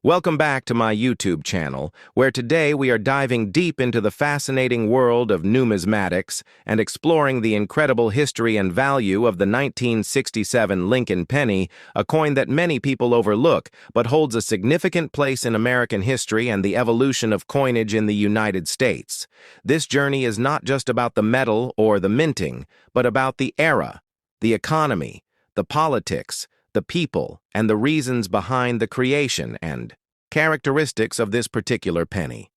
Welcome back to my YouTube channel, where today we are diving deep into the fascinating world of numismatics and exploring the incredible history and value of the 1967 Lincoln penny, a coin that many people overlook but holds a significant place in American history and the evolution of coinage in the United States. This journey is not just about the metal or the minting, but about the era, the economy, the politics, the people, and the reasons behind the creation and characteristics of this particular penny.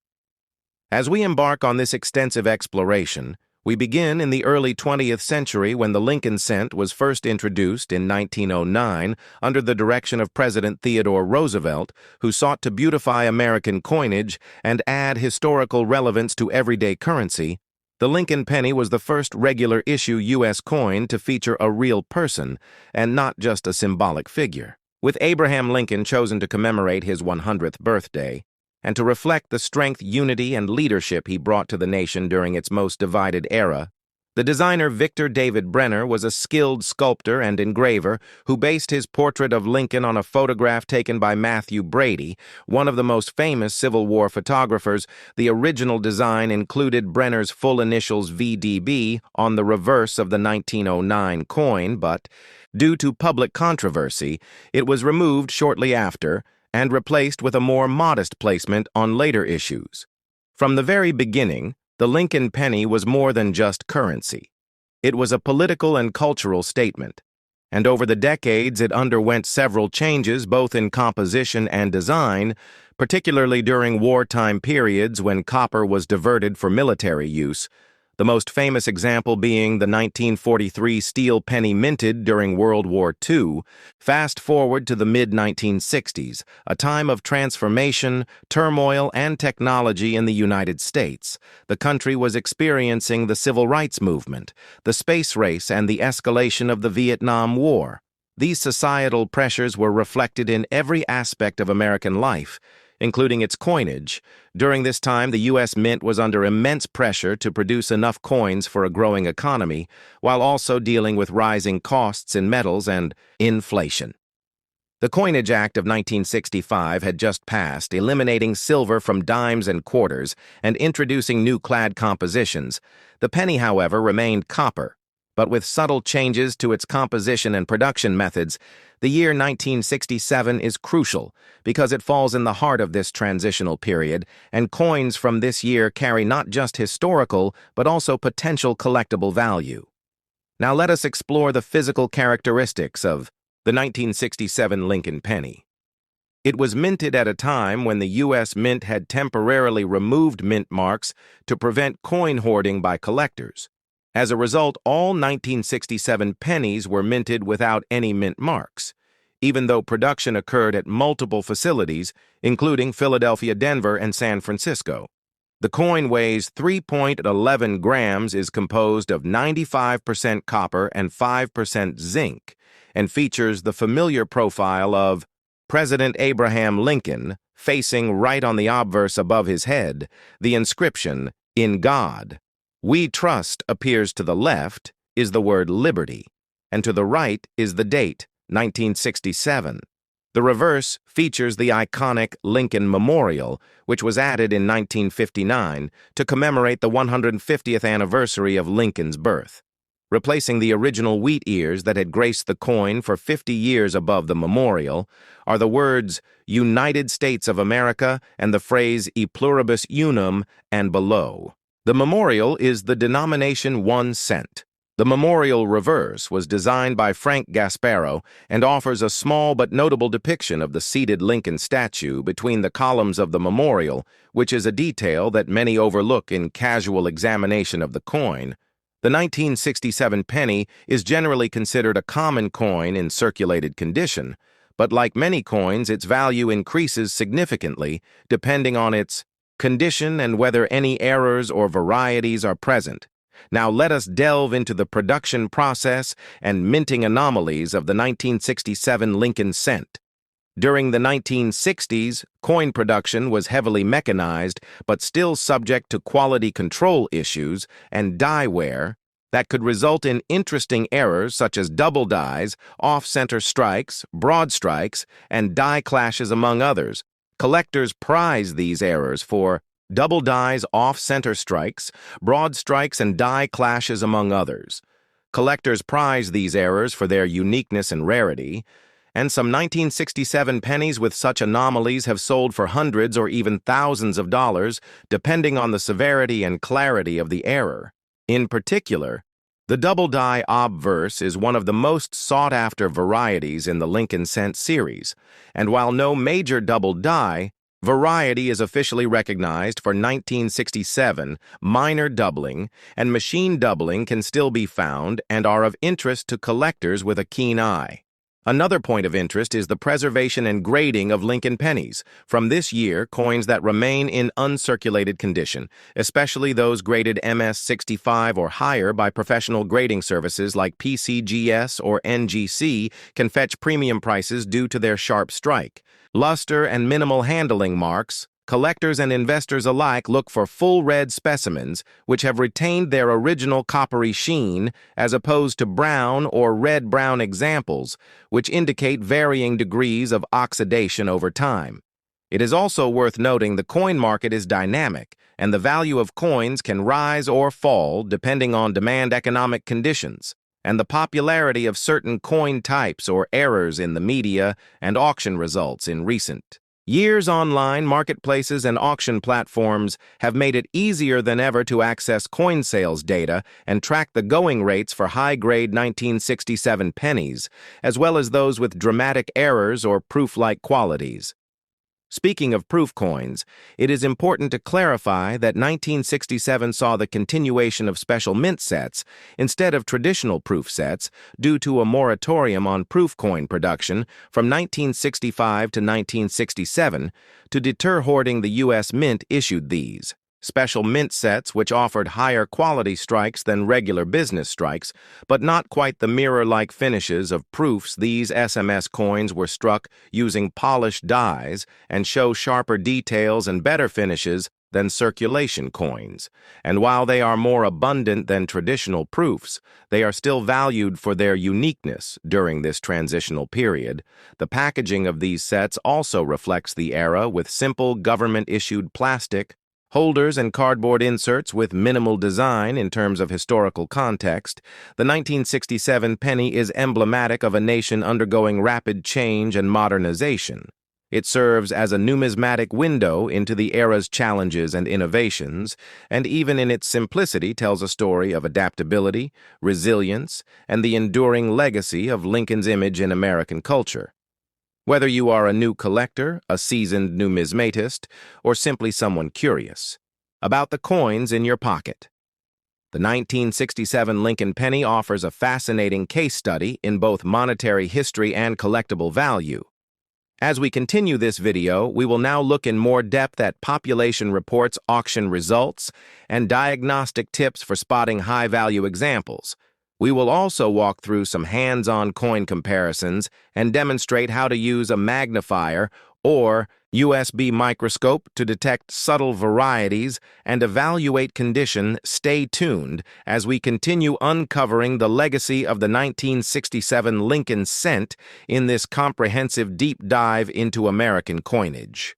As we embark on this extensive exploration, we begin in the early 20th century when the Lincoln cent was first introduced in 1909 under the direction of President Theodore Roosevelt, who sought to beautify American coinage and add historical relevance to everyday currency. The Lincoln penny was the first regular issue U.S. coin to feature a real person and not just a symbolic figure. With Abraham Lincoln chosen to commemorate his 100th birthday and to reflect the strength, unity, and leadership he brought to the nation during its most divided era, the designer Victor David Brenner was a skilled sculptor and engraver who based his portrait of Lincoln on a photograph taken by Matthew Brady, one of the most famous Civil War photographers. The original design included Brenner's full initials VDB on the reverse of the 1909 coin, but due to public controversy, it was removed shortly after and replaced with a more modest placement on later issues. From the very beginning, the Lincoln penny was more than just currency. It was a political and cultural statement, and over the decades it underwent several changes both in composition and design, particularly during wartime periods when copper was diverted for military use, the most famous example being the 1943 steel penny minted during World War II. Fast forward to the mid-1960s, a time of transformation, turmoil, and technology in the United States. The country was experiencing the civil rights movement, the space race, and the escalation of the Vietnam War. These societal pressures were reflected in every aspect of American life, including its coinage. During this time, the U.S. Mint was under immense pressure to produce enough coins for a growing economy, while also dealing with rising costs in metals and inflation. The Coinage Act of 1965 had just passed, eliminating silver from dimes and quarters and introducing new clad compositions. The penny, however, remained copper, but with subtle changes to its composition and production methods. The year 1967 is crucial because it falls in the heart of this transitional period, and coins from this year carry not just historical but also potential collectible value. Now let us explore the physical characteristics of the 1967 Lincoln penny. It was minted at a time when the U.S. Mint had temporarily removed mint marks to prevent coin hoarding by collectors. As a result, all 1967 pennies were minted without any mint marks, even though production occurred at multiple facilities, including Philadelphia, Denver, and San Francisco. The coin weighs 3.11 grams, is composed of 95% copper and 5% zinc, and features the familiar profile of President Abraham Lincoln, facing right on the obverse above his head. The inscription, "In God We Trust," appears to the left, is the word liberty, and to the right is the date, 1967. The reverse features the iconic Lincoln Memorial, which was added in 1959 to commemorate the 150th anniversary of Lincoln's birth. Replacing the original wheat ears that had graced the coin for 50 years above the memorial are the words United States of America and the phrase E pluribus unum and below. The memorial is the denomination 1 cent. The memorial reverse was designed by Frank Gasparo and offers a small but notable depiction of the seated Lincoln statue between the columns of the memorial, which is a detail that many overlook in casual examination of the coin. The 1967 penny is generally considered a common coin in circulated condition, but like many coins, its value increases significantly depending on its condition and whether any errors or varieties are present. Now let us delve into the production process and minting anomalies of the 1967 Lincoln cent. During the 1960s, coin production was heavily mechanized but still subject to quality control issues and die wear that could result in interesting errors such as double dies, off-center strikes, broad strikes, and die clashes, among others. Collectors prize these errors for double dies off-center strikes, broad strikes, and die clashes, among others. Collectors prize these errors for their uniqueness and rarity, and some 1967 pennies with such anomalies have sold for hundreds or even thousands of dollars, depending on the severity and clarity of the error. In particular, the double die obverse is one of the most sought-after varieties in the Lincoln Cent series, and while no major double die, variety is officially recognized for 1967, minor doubling and machine doubling can still be found and are of interest to collectors with a keen eye. Another point of interest is the preservation and grading of Lincoln pennies. From this year, coins that remain in uncirculated condition, especially those graded MS-65 or higher by professional grading services like PCGS or NGC, can fetch premium prices due to their sharp strike, luster, and minimal handling marks. Collectors and investors alike look for full red specimens which have retained their original coppery sheen as opposed to brown or red-brown examples, which indicate varying degrees of oxidation over time. It is also worth noting the coin market is dynamic, and the value of coins can rise or fall depending on demand, economic conditions, and the popularity of certain coin types or errors in the media and auction results in recent years. Online marketplaces and auction platforms have made it easier than ever to access coin sales data and track the going rates for high-grade 1967 pennies, as well as those with dramatic errors or proof-like qualities. Speaking of proof coins, it is important to clarify that 1967 saw the continuation of special mint sets instead of traditional proof sets due to a moratorium on proof coin production from 1965 to 1967 to deter hoarding. The U.S. Mint issued these special mint sets which offered higher quality strikes than regular business strikes, but not quite the mirror-like finishes of proofs. These SMS coins were struck using polished dies and show sharper details and better finishes than circulation coins, and while they are more abundant than traditional proofs, they are still valued for their uniqueness during this transitional period. The packaging of these sets also reflects the era, with simple government-issued plastic holders and cardboard inserts with minimal design in terms of historical context. The 1967 penny is emblematic of a nation undergoing rapid change and modernization. It serves as a numismatic window into the era's challenges and innovations, and even in its simplicity tells a story of adaptability, resilience, and the enduring legacy of Lincoln's image in American culture. Whether you are a new collector, a seasoned numismatist, or simply someone curious about the coins in your pocket, the 1967 Lincoln penny offers a fascinating case study in both monetary history and collectible value. As we continue this video, we will now look in more depth at population reports, auction results, and diagnostic tips for spotting high-value examples. We will also walk through some hands-on coin comparisons and demonstrate how to use a magnifier or USB microscope to detect subtle varieties and evaluate condition. Stay tuned as we continue uncovering the legacy of the 1967 Lincoln Cent in this comprehensive deep dive into American coinage.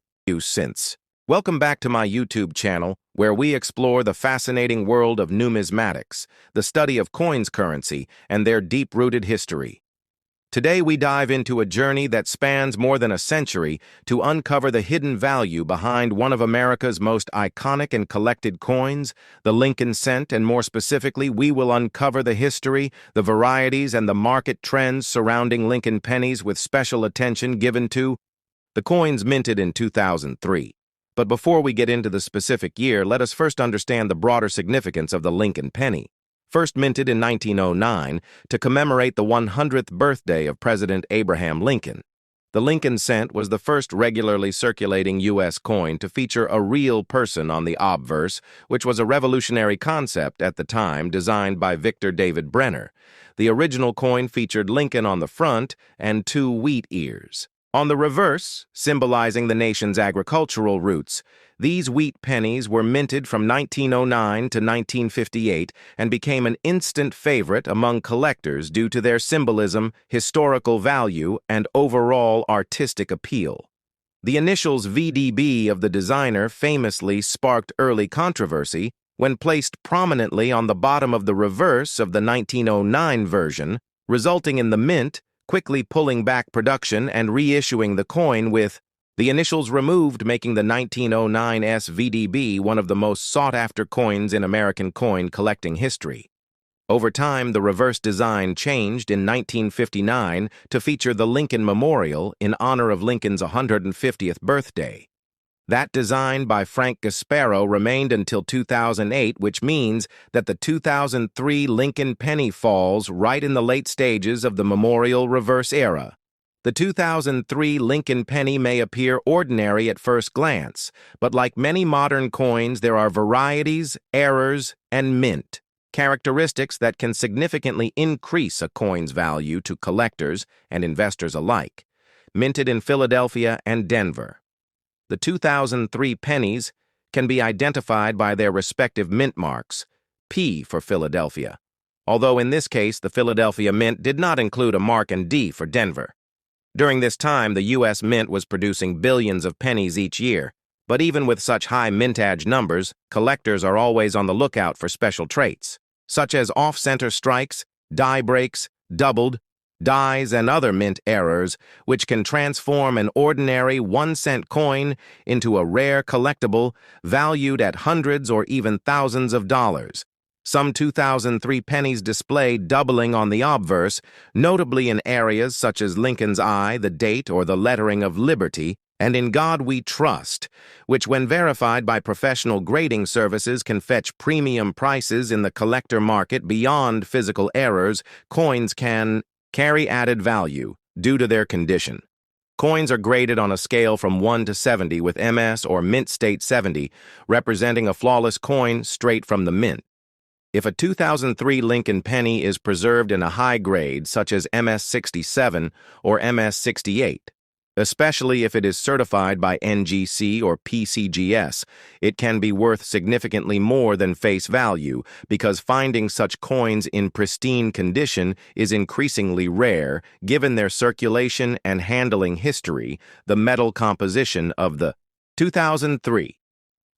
Welcome back to my YouTube channel, where we explore the fascinating world of numismatics, the study of coins currency, and their deep-rooted history. Today we dive into a journey that spans more than a century to uncover the hidden value behind one of America's most iconic and collected coins, the Lincoln Cent, and more specifically, we will uncover the history, the varieties, and the market trends surrounding Lincoln pennies, with special attention given to the coins minted in 2003. But before we get into the specific year, let us first understand the broader significance of the Lincoln penny. First minted in 1909 to commemorate the 100th birthday of President Abraham Lincoln, the Lincoln Cent was the first regularly circulating U.S. coin to feature a real person on the obverse, which was a revolutionary concept at the time, designed by Victor David Brenner. The original coin featured Lincoln on the front and two wheat ears on the reverse, symbolizing the nation's agricultural roots. These wheat pennies were minted from 1909 to 1958 and became an instant favorite among collectors due to their symbolism, historical value, and overall artistic appeal. The initials VDB of the designer famously sparked early controversy when placed prominently on the bottom of the reverse of the 1909 version, resulting in the mint quickly pulling back production and reissuing the coin with the initials removed, making the 1909 SVDB one of the most sought-after coins in American coin collecting history. Over time, the reverse design changed in 1959 to feature the Lincoln Memorial in honor of Lincoln's 150th birthday. That design by Frank Gasparo remained until 2008, which means that the 2003 Lincoln penny falls right in the late stages of the Memorial reverse era. The 2003 Lincoln penny may appear ordinary at first glance, but like many modern coins, there are varieties, errors, and mint, characteristics that can significantly increase a coin's value to collectors and investors alike. Minted in Philadelphia and Denver. The 2003 pennies can be identified by their respective mint marks, P for Philadelphia, although in this case the Philadelphia Mint did not include a mark, and D for Denver. During this time, the U.S. Mint was producing billions of pennies each year, but even with such high mintage numbers, collectors are always on the lookout for special traits, such as off-center strikes, die breaks, doubled, dies, and other mint errors, which can transform an ordinary 1-cent coin into a rare collectible valued at hundreds or even thousands of dollars. Some 2003 pennies display doubling on the obverse, notably in areas such as Lincoln's eye, the date, or the lettering of Liberty, and In God We Trust, which when verified by professional grading services can fetch premium prices in the collector market. Beyond physical errors, coins can carry added value due to their condition. Coins are graded on a scale from 1 to 70, with MS or mint state 70 representing a flawless coin straight from the mint. If a 2003 Lincoln penny is preserved in a high grade such as MS 67 or MS 68, especially if it is certified by NGC or PCGS, it can be worth significantly more than face value because finding such coins in pristine condition is increasingly rare given their circulation and handling history. The metal composition of the 2003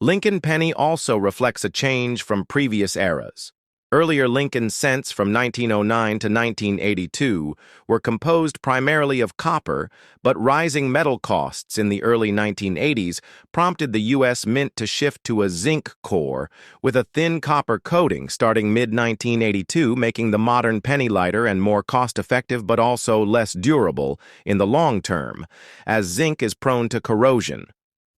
Lincoln penny also reflects a change from previous eras. Earlier Lincoln cents from 1909 to 1982 were composed primarily of copper, but rising metal costs in the early 1980s prompted the U.S. Mint to shift to a zinc core with a thin copper coating starting mid-1982, making the modern penny lighter and more cost-effective but also less durable in the long term, as zinc is prone to corrosion,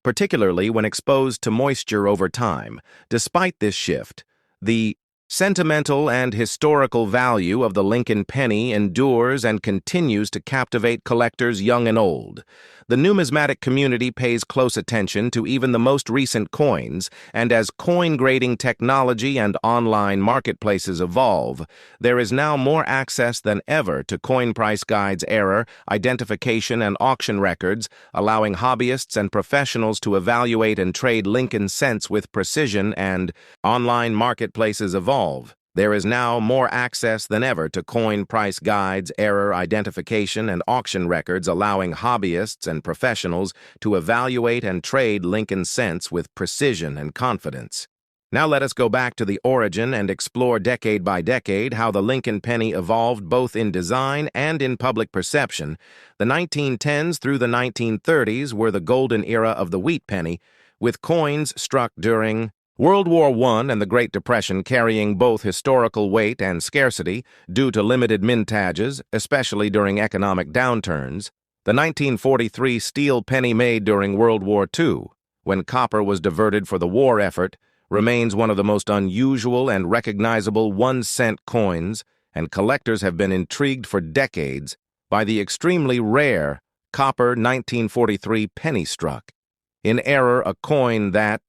particularly when exposed to moisture over time. Despite this shift, the sentimental and historical value of the Lincoln penny endures and continues to captivate collectors young and old. The numismatic community pays close attention to even the most recent coins, and as coin grading technology and online marketplaces evolve, there is now more access than ever to coin price guides, error identification, and auction records, allowing hobbyists and professionals to evaluate and trade Lincoln cents with precision. And online marketplaces evolve, there is now more access than ever to coin price guides, error identification, and auction records, allowing hobbyists and professionals to evaluate and trade Lincoln cents with precision and confidence. Now let us go back to the origin and explore decade by decade how the Lincoln penny evolved both in design and in public perception. The 1910s through the 1930s were the golden era of the wheat penny, with coins struck during World War I and the Great Depression carrying both historical weight and scarcity due to limited mintages, especially during economic downturns. The 1943 steel penny made during World War II, when copper was diverted for the war effort, remains one of the most unusual and recognizable 1-cent coins, and collectors have been intrigued for decades by the extremely rare copper 1943 penny struck. In error, a coin that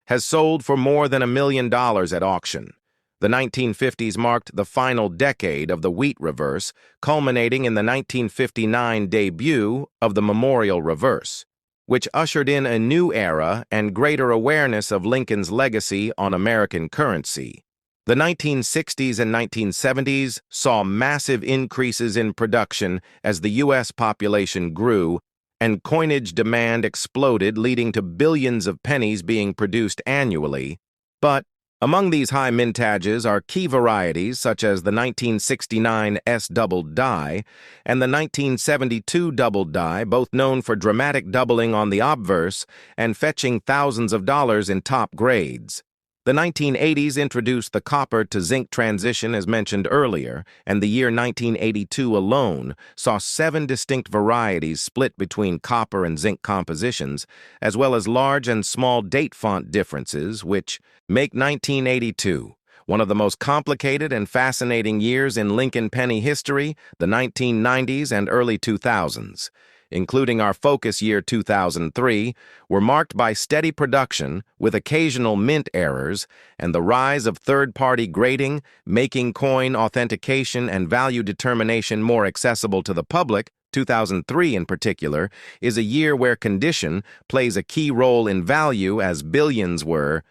has sold for more than $1 million at auction. The 1950s marked the final decade of the wheat reverse, culminating in the 1959 debut of the Memorial reverse, which ushered in a new era and greater awareness of Lincoln's legacy on American currency. The 1960s and 1970s saw massive increases in production as the U.S. population grew and coinage demand exploded, leading to billions of pennies being produced annually. But among these high mintages are key varieties such as the 1969 S doubled die and the 1972 doubled die, both known for dramatic doubling on the obverse and fetching thousands of dollars in top grades. The 1980s introduced the copper to zinc transition as mentioned earlier, and the year 1982 alone saw 7 distinct varieties split between copper and zinc compositions, as well as large and small date font differences, which make 1982 one of the most complicated and fascinating years in Lincoln penny history, the 1990s and early 2000s. Including our focus year 2003, were marked by steady production with occasional mint errors and the rise of third-party grading, making coin authentication and value determination more accessible to the public. 2003 in particular is a year where condition plays a key role in value as billions were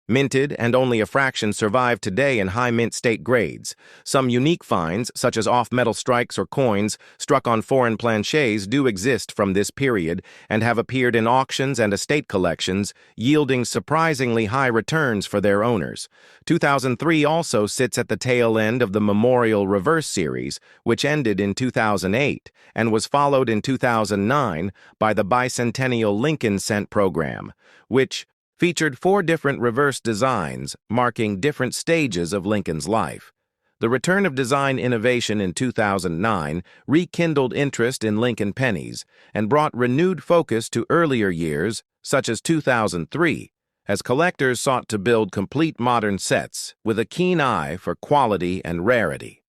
minted and only a fraction survive today in high mint state grades. Some unique finds, such as off-metal strikes or coins struck on foreign planchets, do exist from this period and have appeared in auctions and estate collections, yielding surprisingly high returns for their owners. 2003 also sits at the tail end of the Memorial Reverse series, which ended in 2008 and was followed in 2009 by the Bicentennial Lincoln Cent program, which featured 4 different reverse designs marking different stages of Lincoln's life. The return of design innovation in 2009 rekindled interest in Lincoln pennies and brought renewed focus to earlier years, such as 2003, as collectors sought to build complete modern sets with a keen eye for quality and rarity.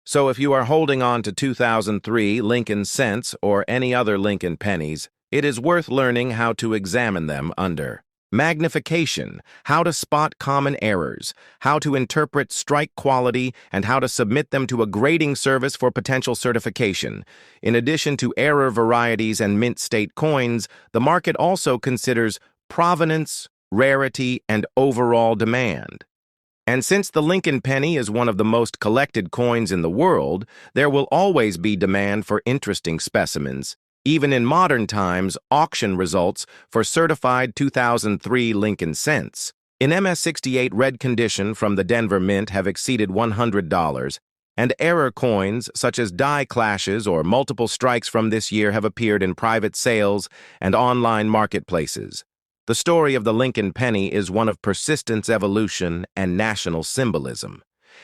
So if you are holding on to 2003 Lincoln cents or any other Lincoln pennies, it is worth learning how to examine them under magnification, how to spot common errors, how to interpret strike quality, and how to submit them to a grading service for potential certification. In addition to error varieties and mint state coins, the market also considers provenance, rarity, and overall demand. And since the Lincoln penny is one of the most collected coins in the world, there will always be demand for interesting specimens. Even in modern times, auction results for certified 2003 Lincoln cents in MS68 red condition from the Denver Mint have exceeded $100, and error coins such as die clashes or multiple strikes from this year have appeared in private sales and online marketplaces. The story of the Lincoln penny is one of persistence, evolution, and national symbolism.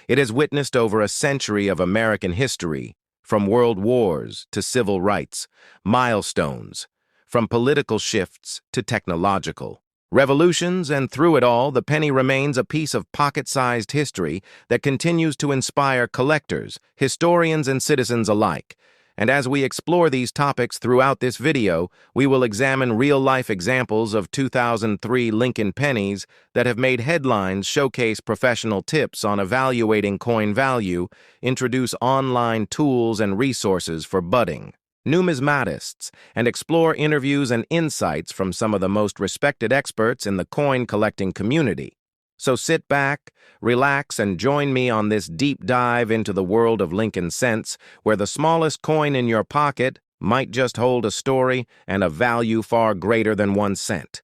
It has witnessed over a century of American history, from world wars to civil rights, milestones, from political shifts to technological revolutions, and through it all, the penny remains a piece of pocket-sized history that continues to inspire collectors, historians, and citizens alike. And as we explore these topics throughout this video, we will examine real-life examples of 2003 Lincoln pennies that have made headlines, showcase professional tips on evaluating coin value, introduce online tools and resources for budding numismatists, and explore interviews and insights from some of the most respected experts in the coin collecting community. So sit back, relax, and join me on this deep dive into the world of Lincoln cents, where the smallest coin in your pocket might just hold a story and a value far greater than 1 cent.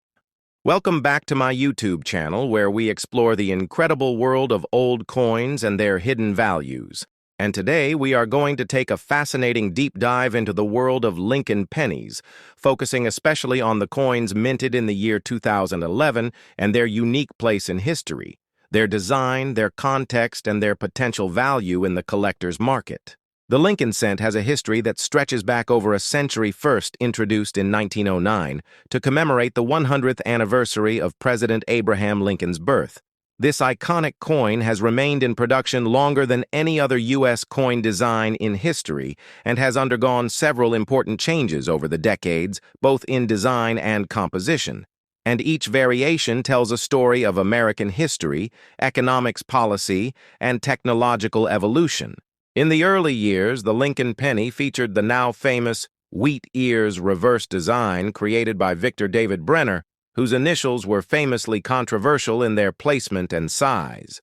Welcome back to my YouTube channel, where we explore the incredible world of old coins and their hidden values. And today we are going to take a fascinating deep dive into the world of Lincoln pennies, focusing especially on the coins minted in the year 2011 and their unique place in history, their design, their context, and their potential value in the collector's market. The Lincoln cent has a history that stretches back over a century, first introduced in 1909 to commemorate the 100th anniversary of President Abraham Lincoln's birth. This iconic coin has remained in production longer than any other U.S. coin design in history and has undergone several important changes over the decades, both in design and composition. And each variation tells a story of American history, economics policy, and technological evolution. In the early years, the Lincoln penny featured the now famous wheat ears reverse design created by Victor David Brenner, whose initials were famously controversial in their placement and size.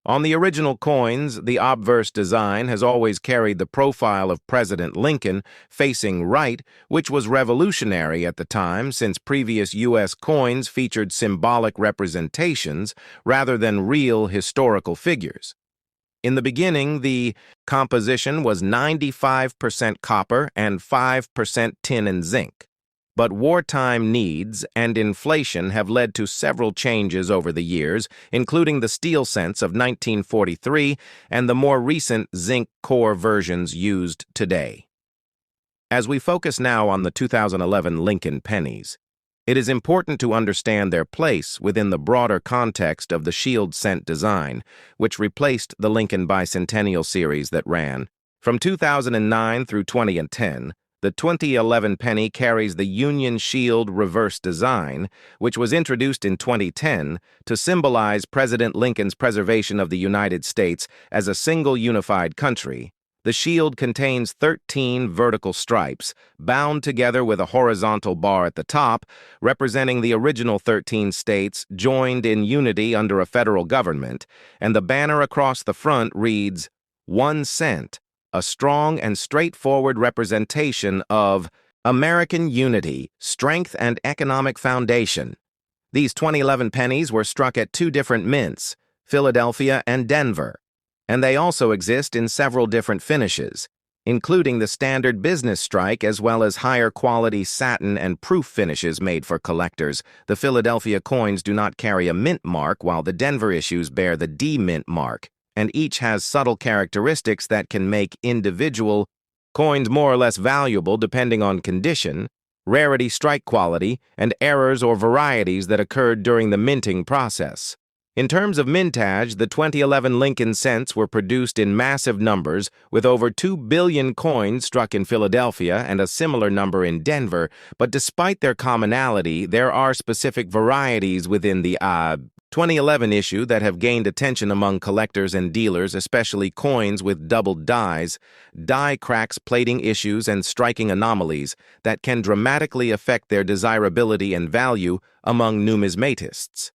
On the original coins, the obverse design has always carried the profile of President Lincoln facing right, which was revolutionary at the time since previous U.S. coins featured symbolic representations rather than real historical figures. In the beginning, the composition was 95% copper and 5% tin and zinc. But wartime needs and inflation have led to several changes over the years, including the steel cents of 1943 and the more recent zinc core versions used today. As we focus now on the 2011 Lincoln pennies, it is important to understand their place within the broader context of the shield cent design, which replaced the Lincoln Bicentennial series that ran from 2009 through 2010. The 2011 penny carries the Union Shield reverse design, which was introduced in 2010 to symbolize President Lincoln's preservation of the United States as a single unified country. The shield contains 13 vertical stripes, bound together with a horizontal bar at the top, representing the original 13 states joined in unity under a federal government, and the banner across the front reads, "1 cent. A strong and straightforward representation of American unity, strength, and economic foundation." These 2011 pennies were struck at two different mints, Philadelphia and Denver, and they also exist in several different finishes, including the standard business strike as well as higher quality satin and proof finishes made for collectors. The Philadelphia coins do not carry a mint mark, while the Denver issues bear the D mint mark, and each has subtle characteristics that can make individual coins more or less valuable depending on condition, rarity, strike quality, and errors or varieties that occurred during the minting process. In terms of mintage, the 2011 Lincoln cents were produced in massive numbers, with over 2 billion coins struck in Philadelphia and a similar number in Denver, but despite their commonality, there are specific varieties within the 2011 issue that have gained attention among collectors and dealers, especially coins with doubled dies, die cracks, plating issues, and striking anomalies that can dramatically affect their desirability and value among numismatists.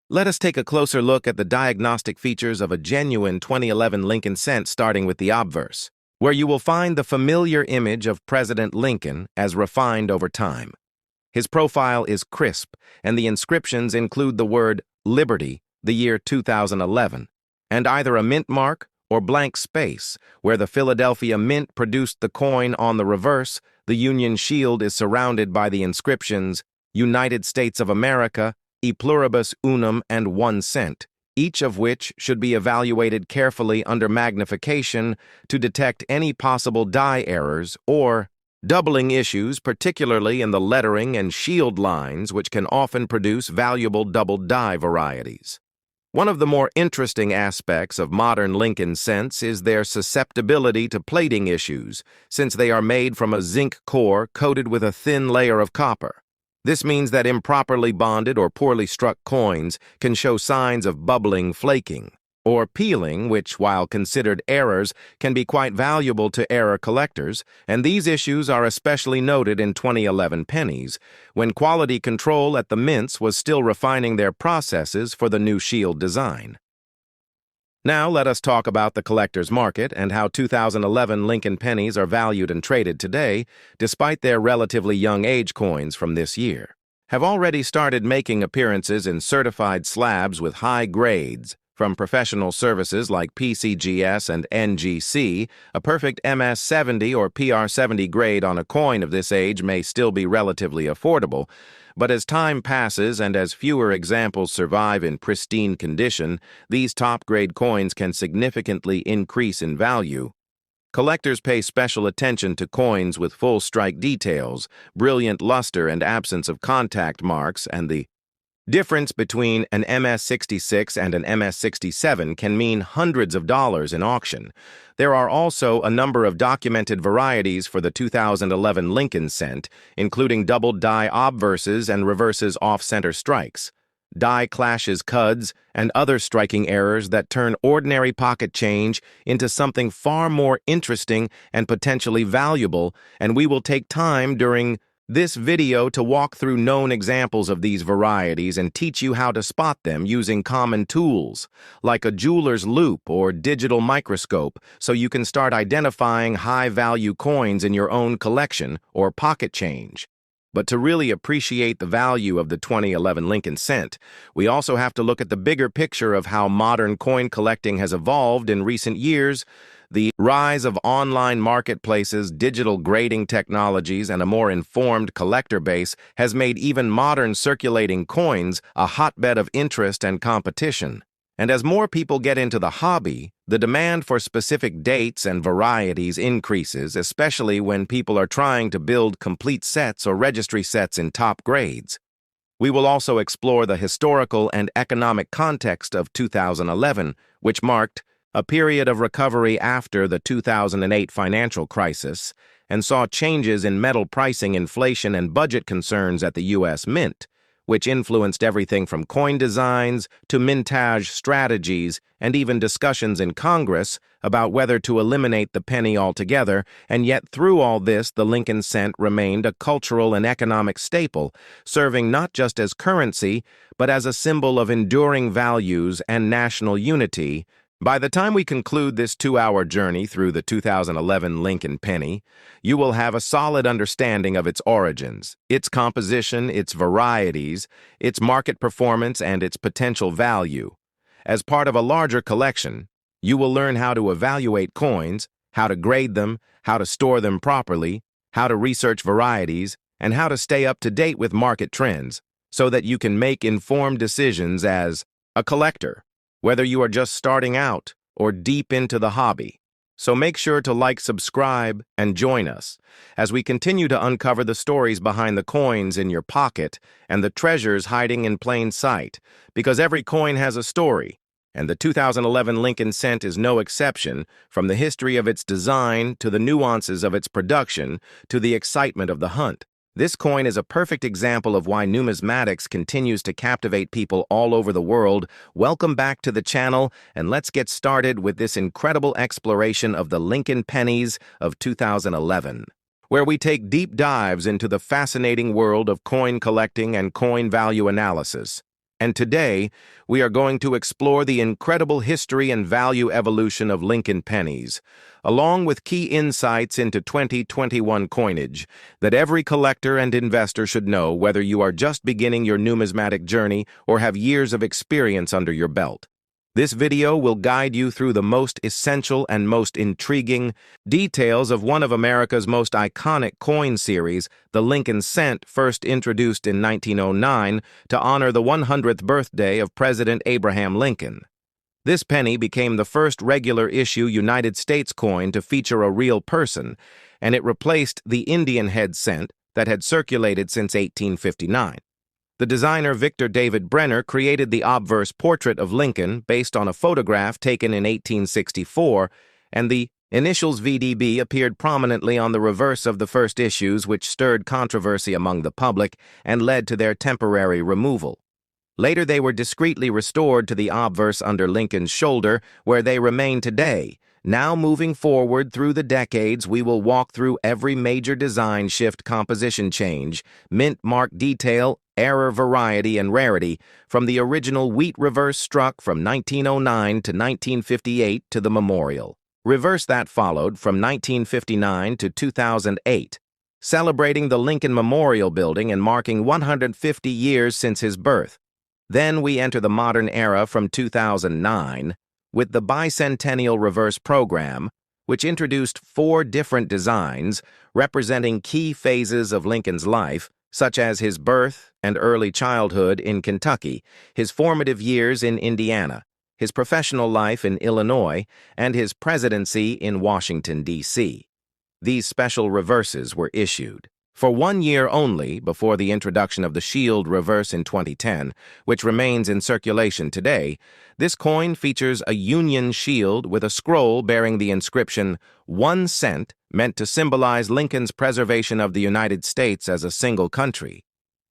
Let us take a closer look at the diagnostic features of a genuine 2011 Lincoln cent, starting with the obverse, where you will find the familiar image of President Lincoln as refined over time. His profile is crisp, and the inscriptions include the word Liberty, the year 2011, and either a mint mark or blank space. Where the Philadelphia Mint produced the coin on the reverse, the Union Shield is surrounded by the inscriptions United States of America, E pluribus unum, and 1 cent, each of which should be evaluated carefully under magnification to detect any possible die errors or doubling issues, particularly in the lettering and shield lines, which can often produce valuable double die varieties. One of the more interesting aspects of modern Lincoln cents is their susceptibility to plating issues, since they are made from a zinc core coated with a thin layer of copper. This means that improperly bonded or poorly struck coins can show signs of bubbling, flaking, or peeling, which, while considered errors, can be quite valuable to error collectors, and these issues are especially noted in 2011 pennies, when quality control at the mints was still refining their processes for the new shield design. Now let us talk about the collector's market and how 2011 Lincoln pennies are valued and traded today, despite their relatively young age. Coins from this year have already started making appearances in certified slabs with high grades from professional services like PCGS and NGC. A perfect MS70 or PR70 grade on a coin of this age may still be relatively affordable, but as time passes and as fewer examples survive in pristine condition, these top-grade coins can significantly increase in value. Collectors pay special attention to coins with full strike details, brilliant luster and absence of contact marks, and the difference between an MS66 and an MS67 can mean hundreds of dollars in auction. There are also a number of documented varieties for the 2011 Lincoln cent, including double die obverses and reverses off-center strikes, die clashes, cuds, and other striking errors that turn ordinary pocket change into something far more interesting and potentially valuable, and we will take time during this video to walk through known examples of these varieties and teach you how to spot them using common tools, like a jeweler's loupe or digital microscope, so you can start identifying high-value coins in your own collection or pocket change. But to really appreciate the value of the 2011 Lincoln cent, we also have to look at the bigger picture of how modern coin collecting has evolved in recent years. The rise of online marketplaces, digital grading technologies, and a more informed collector base has made even modern circulating coins a hotbed of interest and competition. And as more people get into the hobby, the demand for specific dates and varieties increases, especially when people are trying to build complete sets or registry sets in top grades. We will also explore the historical and economic context of 2011, which marked a period of recovery after the 2008 financial crisis and saw changes in metal pricing, inflation, and budget concerns at the U.S. Mint, which influenced everything from coin designs to mintage strategies and even discussions in Congress about whether to eliminate the penny altogether. And yet through all this, the Lincoln cent remained a cultural and economic staple, serving not just as currency, but as a symbol of enduring values and national unity. By the time we conclude this 2-hour journey through the 2011 Lincoln penny, you will have a solid understanding of its origins, its composition, its varieties, its market performance, and its potential value. As part of a larger collection, you will learn how to evaluate coins, how to grade them, how to store them properly, how to research varieties, and how to stay up to date with market trends so that you can make informed decisions as a collector, whether you are just starting out or deep into the hobby. So make sure to like, subscribe, and join us as we continue to uncover the stories behind the coins in your pocket and the treasures hiding in plain sight, because every coin has a story, and the 2011 Lincoln cent is no exception, from the history of its design to the nuances of its production to the excitement of the hunt. This coin is a perfect example of why numismatics continues to captivate people all over the world. Welcome back to the channel, and let's get started with this incredible exploration of the Lincoln pennies of 2011, where we take deep dives into the fascinating world of coin collecting and coin value analysis. And today, we are going to explore the incredible history and value evolution of Lincoln pennies, along with key insights into 2021 coinage that every collector and investor should know, whether you are just beginning your numismatic journey or have years of experience under your belt. This video will guide you through the most essential and most intriguing details of one of America's most iconic coin series, the Lincoln cent, first introduced in 1909 to honor the 100th birthday of President Abraham Lincoln. This penny became the first regular issue United States coin to feature a real person, and it replaced the Indian head cent that had circulated since 1859. The designer Victor David Brenner created the obverse portrait of Lincoln based on a photograph taken in 1864, and the initials VDB appeared prominently on the reverse of the first issues, which stirred controversy among the public and led to their temporary removal. Later, they were discreetly restored to the obverse under Lincoln's shoulder, where they remain today. Now, moving forward through the decades, we will walk through every major design shift, composition change, mint mark detail, error, variety, and rarity, from the original wheat reverse struck from 1909 to 1958 to the memorial reverse that followed from 1959 to 2008, celebrating the Lincoln Memorial Building and marking 150 years since his birth. Then we enter the modern era from 2009 with the bicentennial reverse program, which introduced 4 different designs representing key phases of Lincoln's life, such as his birth and early childhood in Kentucky, his formative years in Indiana, his professional life in Illinois, and his presidency in Washington, D.C. These special reverses were issued for 1 year only before the introduction of the Shield reverse in 2010, which remains in circulation today. This coin features a Union shield with a scroll bearing the inscription 1 cent, meant to symbolize Lincoln's preservation of the United States as a single country.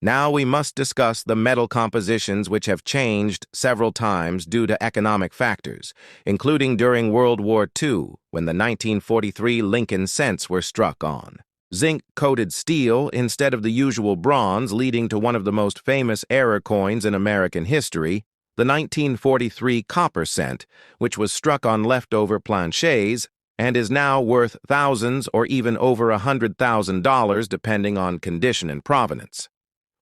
Now we must discuss the metal compositions, which have changed several times due to economic factors, including during World War II, when the 1943 Lincoln cents were struck on. zinc-coated steel instead of the usual bronze, leading to one of the most famous error coins in American history, the 1943 copper cent, which was struck on leftover planchets and is now worth thousands or even over $100,000 depending on condition and provenance.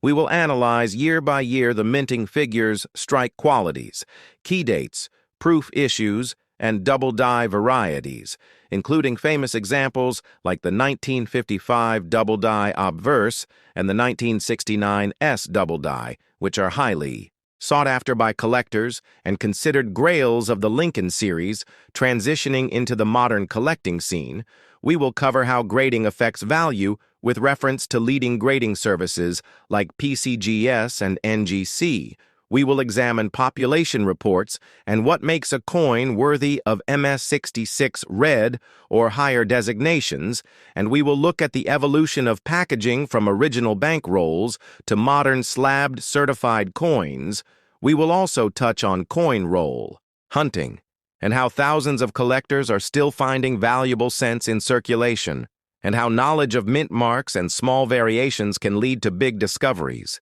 We will analyze year by year the minting figure's strike qualities, key dates, proof issues, and double die varieties, including famous examples like the 1955 double die obverse and the 1969 S double die, which are highly sought after by collectors and considered grails of the Lincoln series. Transitioning into the modern collecting scene, we will cover how grading affects value with reference to leading grading services like PCGS and NGC. We will examine population reports and what makes a coin worthy of MS66 red or higher designations, and we will look at the evolution of packaging from original bank rolls to modern slabbed certified coins. We will also touch on coin roll hunting and how thousands of collectors are still finding valuable cents in circulation, and how knowledge of mint marks and small variations can lead to big discoveries.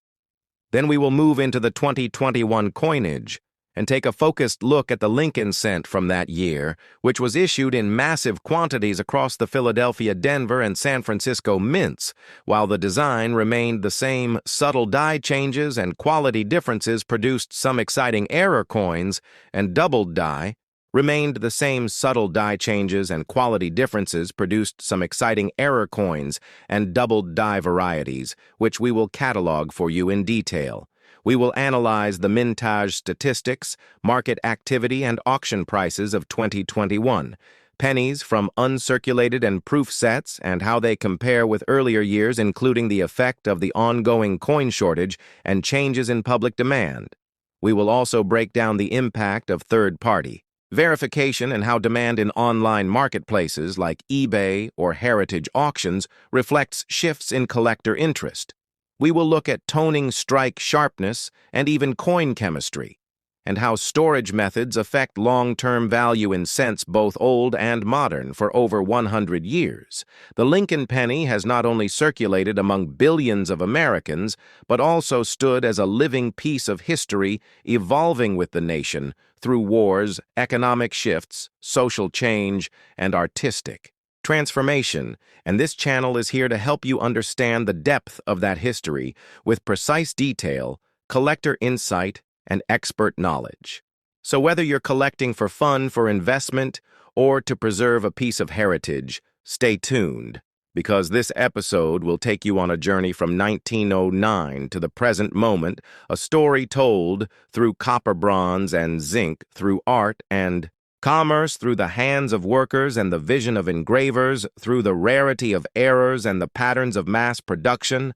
Then we will move into the 2021 coinage and take a focused look at the Lincoln cent from that year, which was issued in massive quantities across the Philadelphia, Denver, and San Francisco mints. While the design remained the same, subtle die changes and quality differences produced some exciting error coins, and doubled die remained the same. Subtle die changes and quality differences produced some exciting error coins and doubled die varieties, which we will catalog for you in detail. We will analyze the mintage statistics, market activity, and auction prices of 2021, pennies from uncirculated and proof sets, and how they compare with earlier years, including the effect of the ongoing coin shortage and changes in public demand. We will also break down the impact of third-party verification and how demand in online marketplaces like eBay or heritage auctions reflects shifts in collector interest. We will look at toning strike sharpness and even coin chemistry, and how storage methods affect long-term value in cents, both old and modern, for over 100 years. The Lincoln penny has not only circulated among billions of Americans, but also stood as a living piece of history, evolving with the nation through wars, economic shifts, social change, and artistic transformation, and this channel is here to help you understand the depth of that history with precise detail, collector insight, and expert knowledge. So whether you're collecting for fun, for investment, or to preserve a piece of heritage, stay tuned, because this episode will take you on a journey from 1909 to the present moment, a story told through copper, bronze, and zinc, through art and commerce, through the hands of workers and the vision of engravers, through the rarity of errors and the patterns of mass production,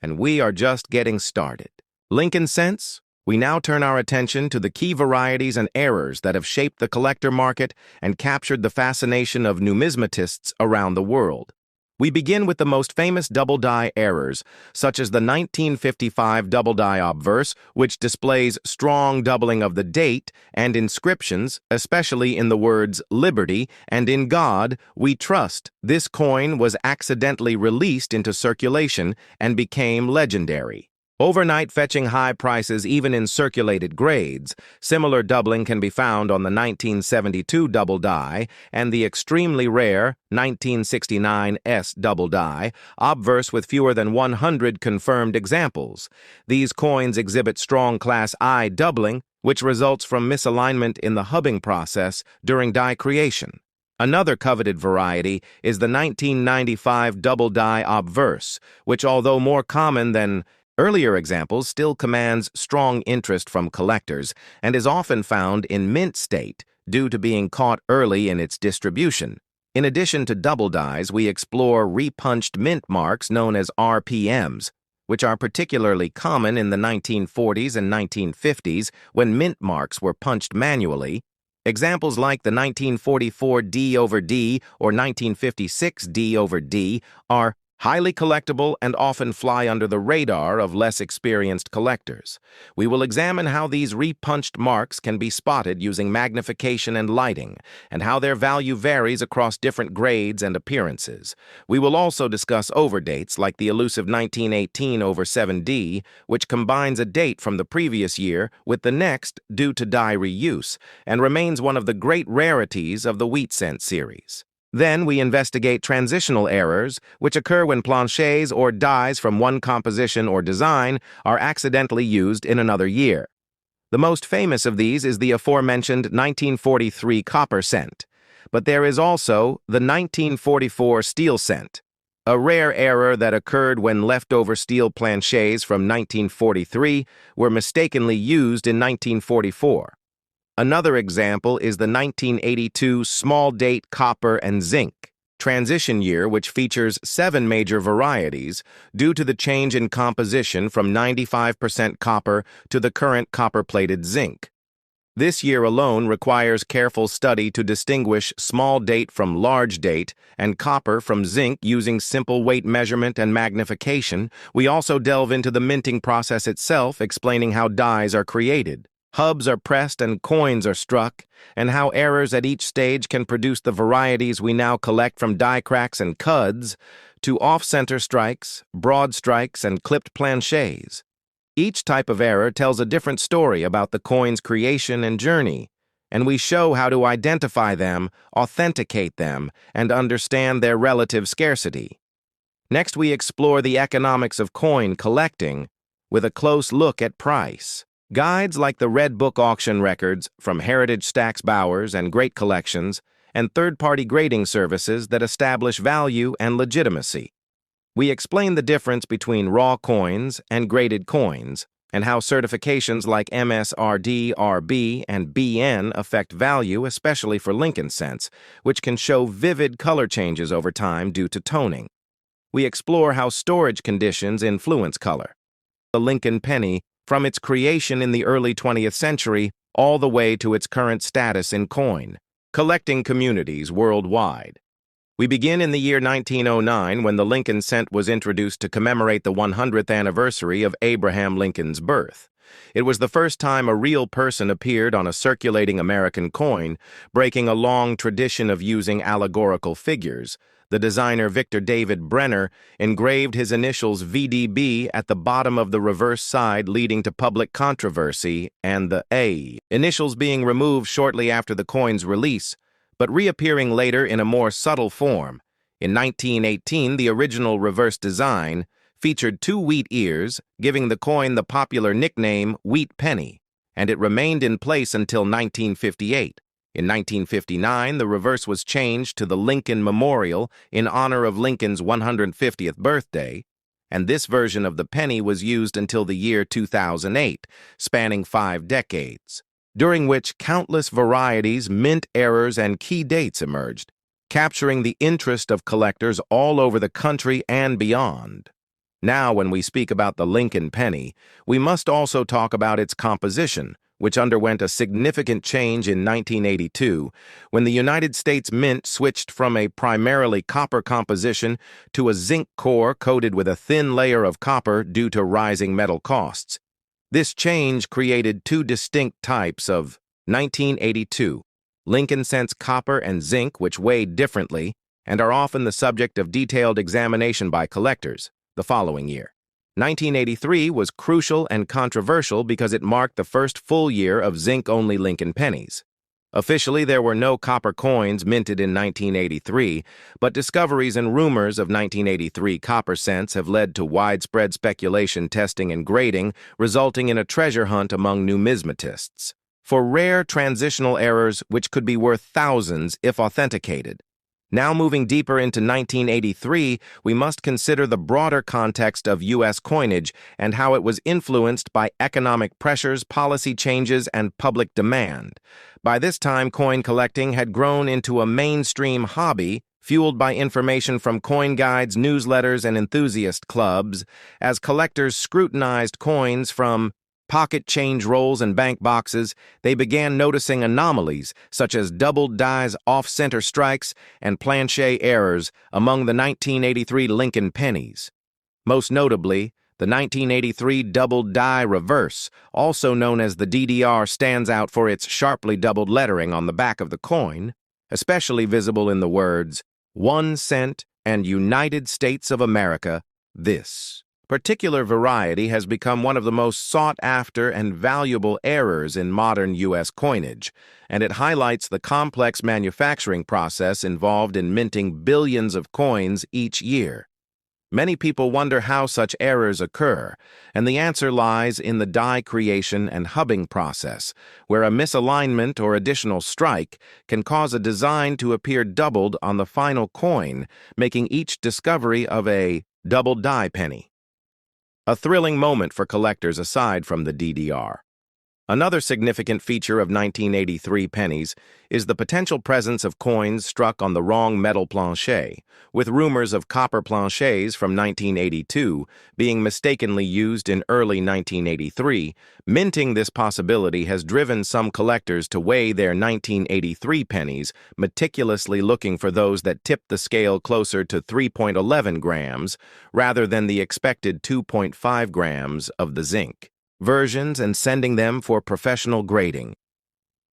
and we are just getting started. Lincoln cents? We now turn our attention to the key varieties and errors that have shaped the collector market and captured the fascination of numismatists around the world. We begin with the most famous double die errors, such as the 1955 double die obverse, which displays strong doubling of the date and inscriptions, especially in the words "Liberty" and "In God We Trust." This coin was accidentally released into circulation and became legendary, overnight fetching high prices even in circulated grades. Similar doubling can be found on the 1972 double die and the extremely rare 1969 S double die obverse, with fewer than 100 confirmed examples. These coins exhibit strong Class I doubling, which results from misalignment in the hubbing process during die creation. Another coveted variety is the 1995 double die obverse, which, although more common than earlier examples, still commands strong interest from collectors and is often found in mint state due to being caught early in its distribution. In addition to double dies, we explore repunched mint marks known as RPMs, which are particularly common in the 1940s and 1950s when mint marks were punched manually. Examples like the 1944 D over D or 1956 D over D are highly collectible and often fly under the radar of less experienced collectors. We will examine how these repunched marks can be spotted using magnification and lighting, and how their value varies across different grades and appearances. We will also discuss overdates like the elusive 1918 over 7D, which combines a date from the previous year with the next due to dye reuse, and remains one of the great rarities of the wheat scent series. Then we investigate transitional errors, which occur when planchets or dyes from one composition or design are accidentally used in another year. The most famous of these is the aforementioned 1943 copper scent, but there is also the 1944 steel scent, a rare error that occurred when leftover steel planchets from 1943 were mistakenly used in 1944. Another example is the 1982 small date copper and zinc transition year, which features 7 major varieties due to the change in composition from 95% copper to the current copper-plated zinc. This year alone requires careful study to distinguish small date from large date and copper from zinc using simple weight measurement and magnification. We also delve into the minting process itself, explaining how dyes are created, hubs are pressed and coins are struck, and how errors at each stage can produce the varieties we now collect, from die cracks and cuds to off-center strikes, broad strikes, and clipped planchets. Each type of error tells a different story about the coin's creation and journey, and we show how to identify them, authenticate them, and understand their relative scarcity. Next, we explore the economics of coin collecting with a close look at price. Guides like the Red Book auction records from Heritage Stacks Bowers and Great Collections, and third-party grading services that establish value and legitimacy. We explain the difference between raw coins and graded coins, and how certifications like MSRD, RB, and BN affect value, especially for Lincoln cents, which can show vivid color changes over time due to toning. We explore how storage conditions influence color. The Lincoln penny, from its creation in the early 20th century all the way to its current status in coin, collecting communities worldwide. We begin in the year 1909, when the Lincoln cent was introduced to commemorate the 100th anniversary of Abraham Lincoln's birth. It was the first time a real person appeared on a circulating American coin, breaking a long tradition of using allegorical figures. The designer Victor David Brenner engraved his initials VDB at the bottom of the reverse side, leading to public controversy, and the A initials being removed shortly after the coin's release, but reappearing later in a more subtle form. In 1918, the original reverse design featured 2 wheat ears, giving the coin the popular nickname Wheat Penny, and it remained in place until 1958. In 1959, the reverse was changed to the Lincoln Memorial in honor of Lincoln's 150th birthday, and this version of the penny was used until the year 2008, spanning 5 decades, during which countless varieties, mint errors, and key dates emerged, capturing the interest of collectors all over the country and beyond. Now, when we speak about the Lincoln penny, we must also talk about its composition, which underwent a significant change in 1982 when the United States Mint switched from a primarily copper composition to a zinc core coated with a thin layer of copper due to rising metal costs. This change created 2 distinct types of 1982 Lincoln cents copper and zinc, which weighed differently and are often the subject of detailed examination by collectors. The following year, 1983, was crucial and controversial because it marked the first full year of zinc-only Lincoln pennies. Officially, there were no copper coins minted in 1983, but discoveries and rumors of 1983 copper cents have led to widespread speculation, testing, and grading, resulting in a treasure hunt among numismatists for rare transitional errors which could be worth thousands if authenticated. Now, moving deeper into 1983, we must consider the broader context of U.S. coinage and how it was influenced by economic pressures, policy changes, and public demand. By this time, coin collecting had grown into a mainstream hobby, fueled by information from coin guides, newsletters, and enthusiast clubs, as collectors scrutinized coins from pocket change rolls and bank boxes, they began noticing anomalies such as doubled dies off-center strikes and planche errors among the 1983 Lincoln pennies. Most notably, the 1983 doubled die reverse, also known as the DDR, stands out for its sharply doubled lettering on the back of the coin, especially visible in the words 1 cent and United States of America, this particular variety has become one of the most sought-after and valuable errors in modern U.S. coinage, and it highlights the complex manufacturing process involved in minting billions of coins each year. Many people wonder how such errors occur, and the answer lies in the die creation and hubbing process, where a misalignment or additional strike can cause a design to appear doubled on the final coin, making each discovery of a double die penny a thrilling moment for collectors aside from the DDR. Another significant feature of 1983 pennies is the potential presence of coins struck on the wrong metal planche, with rumors of copper planches from 1982 being mistakenly used in early 1983. Minting this possibility has driven some collectors to weigh their 1983 pennies, meticulously looking for those that tip the scale closer to 3.11 grams rather than the expected 2.5 grams of the zinc versions and sending them for professional grading.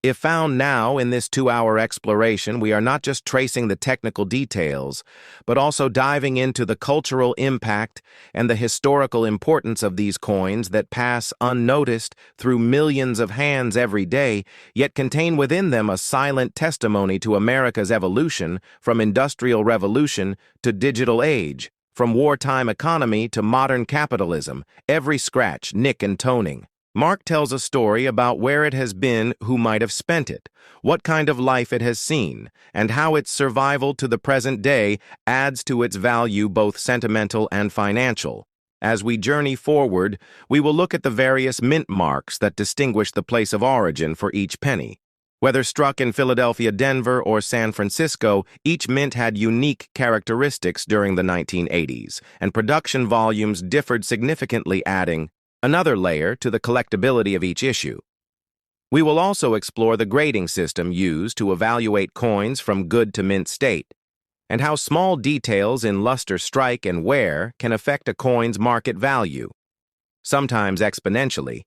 If found now in this 2-hour exploration, we are not just tracing the technical details, but also diving into the cultural impact and the historical importance of these coins that pass unnoticed through millions of hands every day, yet contain within them a silent testimony to America's evolution from industrial revolution to digital age. From wartime economy to modern capitalism, every scratch, nick, and toning. Mark tells a story about where it has been, who might have spent it, what kind of life it has seen, and how its survival to the present day adds to its value both sentimental and financial. As we journey forward, we will look at the various mint marks that distinguish the place of origin for each penny. Whether struck in Philadelphia, Denver, or San Francisco, each mint had unique characteristics during the 1980s, and production volumes differed significantly, adding another layer to the collectability of each issue. We will also explore the grading system used to evaluate coins from good to mint state, and how small details in luster, strike, and wear can affect a coin's market value, sometimes exponentially.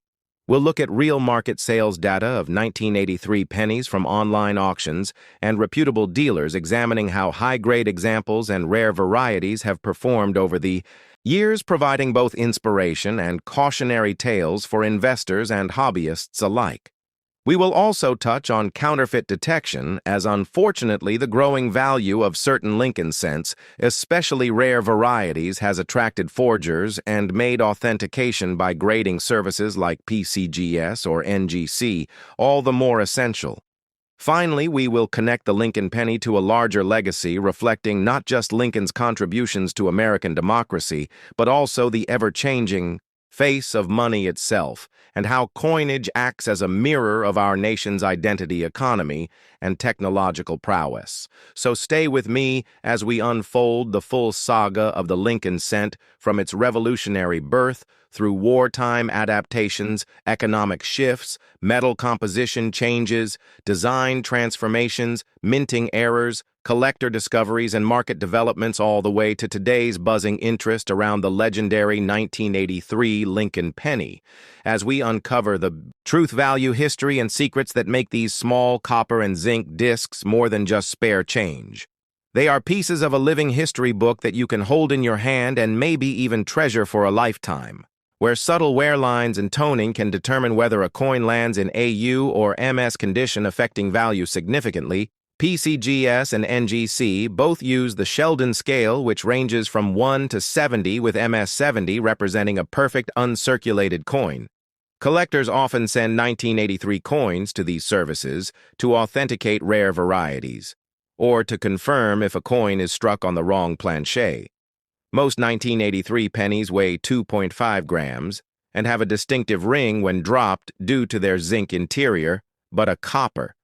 We'll look at real market sales data of 1983 pennies from online auctions and reputable dealers, examining how high-grade examples and rare varieties have performed over the years, providing both inspiration and cautionary tales for investors and hobbyists alike. We will also touch on counterfeit detection, as unfortunately the growing value of certain Lincoln cents, especially rare varieties, has attracted forgers and made authentication by grading services like PCGS or NGC all the more essential. Finally, we will connect the Lincoln penny to a larger legacy reflecting not just Lincoln's contributions to American democracy, but also the ever-changing face of money itself, and how coinage acts as a mirror of our nation's identity, economy, and technological prowess. So stay with me as we unfold the full saga of the Lincoln cent, from its revolutionary birth through wartime adaptations, economic shifts, metal composition changes, design transformations, minting errors, collector discoveries, and market developments, all the way to today's buzzing interest around the legendary 1983 Lincoln penny, as we uncover the truth, value, history, and secrets that make these small copper and zinc discs more than just spare change. They are pieces of a living history book that you can hold in your hand and maybe even treasure for a lifetime, where subtle wear lines and toning can determine whether a coin lands in AU or MS condition, affecting value significantly. PCGS and NGC both use the Sheldon scale, which ranges from 1 to 70, with MS 70 representing a perfect uncirculated coin. Collectors often send 1983 coins to these services to authenticate rare varieties, or to confirm if a coin is struck on the wrong planche. Most 1983 pennies weigh 2.5 grams and have a distinctive ring when dropped due to their zinc interior, but a copper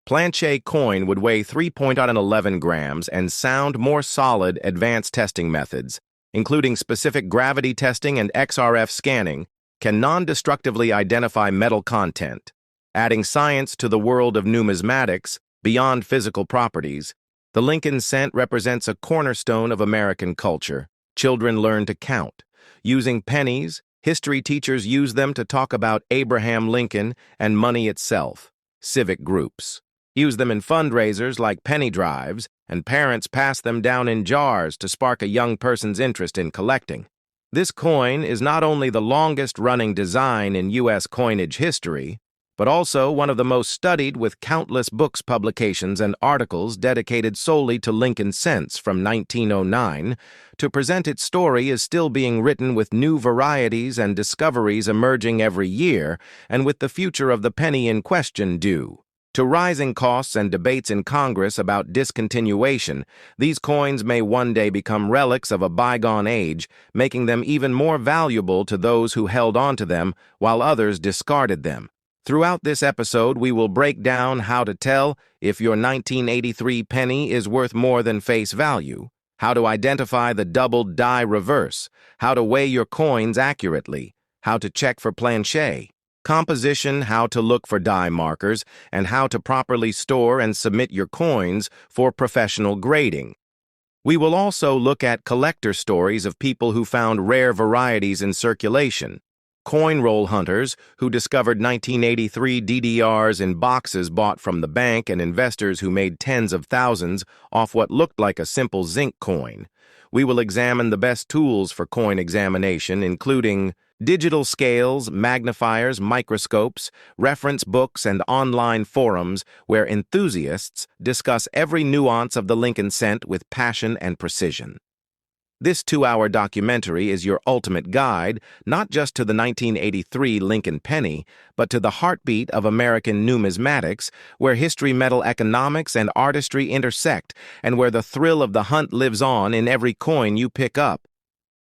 planche coin would weigh 3.11 grams and sound more solid. Advanced testing methods, including specific gravity testing and XRF scanning, can non-destructively identify metal content. Adding science to the world of numismatics, beyond physical properties, the Lincoln cent represents a cornerstone of American culture. Children learn to count. Using pennies, history teachers use them to talk about Abraham Lincoln and money itself. Civic groups use them in fundraisers like penny drives, and parents pass them down in jars to spark a young person's interest in collecting. This coin is not only the longest-running design in U.S. coinage history, but also one of the most studied, with countless books, publications, and articles dedicated solely to Lincoln cents from 1909. To present its story is still being written, with new varieties and discoveries emerging every year, and with the future of the penny in question due to rising costs and debates in Congress about discontinuation. These coins may one day become relics of a bygone age, making them even more valuable to those who held on to them while others discarded them. Throughout this episode, we will break down how to tell if your 1983 penny is worth more than face value, how to identify the doubled die reverse, how to weigh your coins accurately, how to check for planche composition, how to look for die markers, and how to properly store and submit your coins for professional grading. We will also look at collector stories of people who found rare varieties in circulation, coin roll hunters who discovered 1983 DDRs in boxes bought from the bank, and investors who made tens of thousands off what looked like a simple zinc coin. We will examine the best tools for coin examination, including digital scales, magnifiers, microscopes, reference books, and online forums where enthusiasts discuss every nuance of the Lincoln cent with passion and precision. This 2-hour documentary is your ultimate guide, not just to the 1983 Lincoln penny, but to the heartbeat of American numismatics, where history, metal economics, and artistry intersect, and where the thrill of the hunt lives on in every coin you pick up.